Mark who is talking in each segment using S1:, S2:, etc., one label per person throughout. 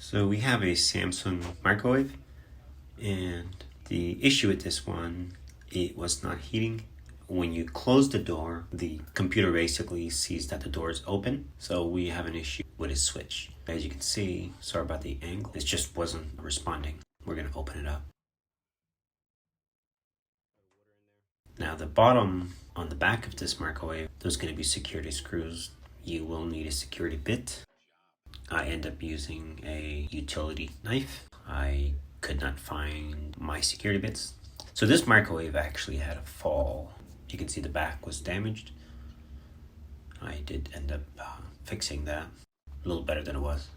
S1: So we have a Samsung microwave, and the issue with this one, it was not heating. When you close the door, the computer basically sees that the door is open. So we have an issue with a switch. As you can see, sorry about the angle, it just wasn't responding. We're gonna open it up. Now the bottom on the back of this microwave, there's gonna be security screws. You will need a security bit. I end up using a utility knife. I could not find my security bits. So this microwave actually had a fall. You can see the back was damaged. I did end up fixing that a little better than it was.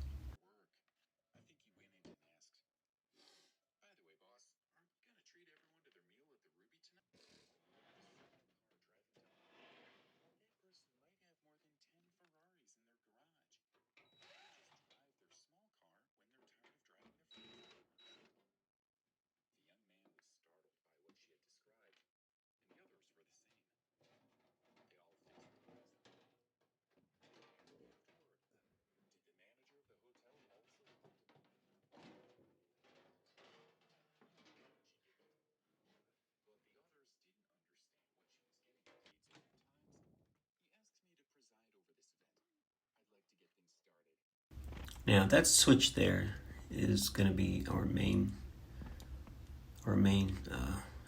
S1: Now that switch there is going to be our main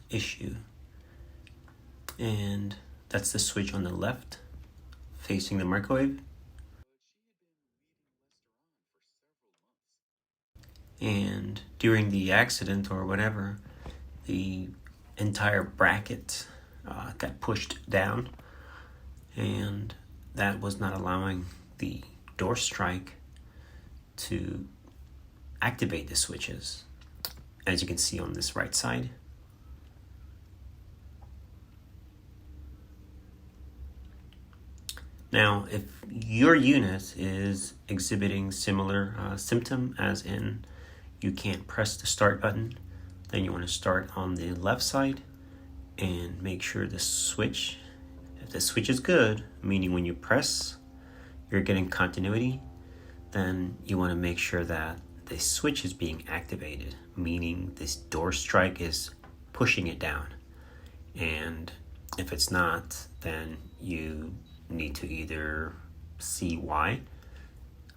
S1: issue, and that's the switch on the left facing the microwave. And during the accident or whatever, the entire bracket got pushed down, and that was not allowing the door strike to activate the switches, as you can see on this right side. Now, if your unit is exhibiting similar symptom, as in you can't press the start button, then you want to start on the left side and make sure the switch, if the switch is good, meaning when you press, you're getting continuity, then you want to make sure that the switch is being activated, meaning this door strike is pushing it down. And if it's not, then you need to either see why.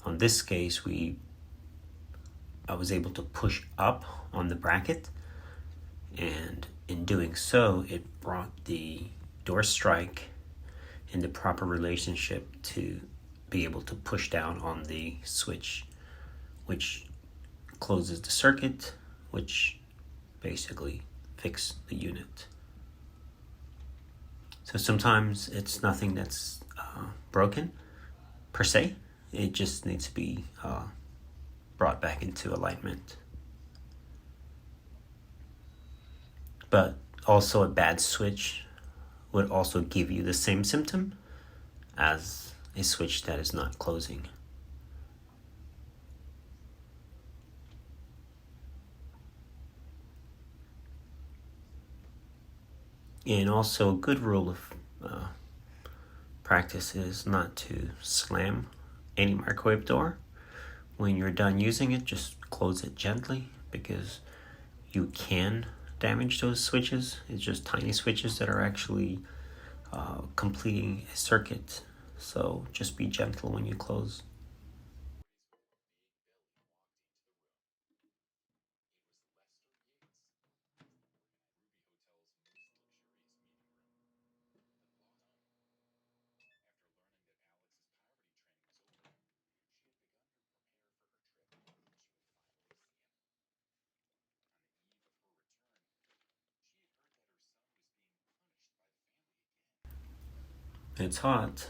S1: On this case, I was able to push up on the bracket, and in doing so, it brought the door strike in the proper relationship to be able to push down on the switch, which closes the circuit, which basically fixes the unit. So sometimes it's nothing that's broken per se. It just needs to be brought back into alignment. But also a bad switch would also give you the same symptom as a switch that is not closing. And also a good rule of practice is not to slam any microwave door. When you're done using it, just close it gently, because you can damage those switches. It's just tiny switches that are actually completing a circuit. So just be gentle when you close. It's hot.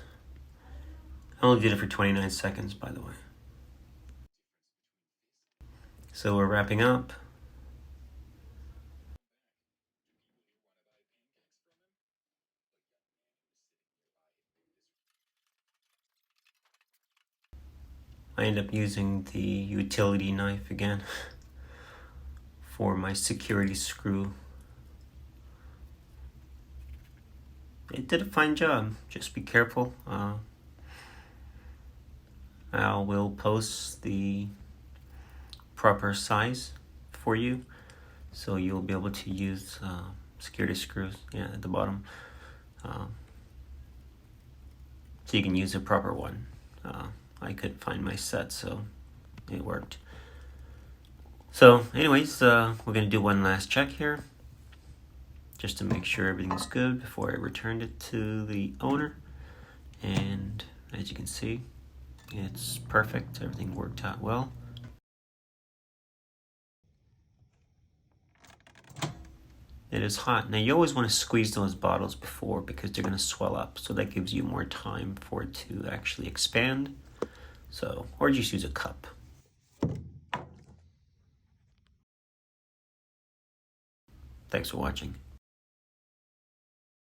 S1: I only did it for 29 seconds, by the way. So we're wrapping up. I end up using the utility knife again for my security screw. It did a fine job. Just be careful. I will post the proper size for you, so you'll be able to use security screws, yeah, at the bottom, so you can use a proper one. I couldn't find my set, so it worked. So anyways, we're gonna do one last check here, just to make sure everything's good before I returned it to the owner. And as you can see, it's perfect. Everything worked out well. It is hot. Now you always want to squeeze those bottles before, because they're going to swell up, so that gives you more time for it to actually expand. So, or just use a cup. Thanks for watching.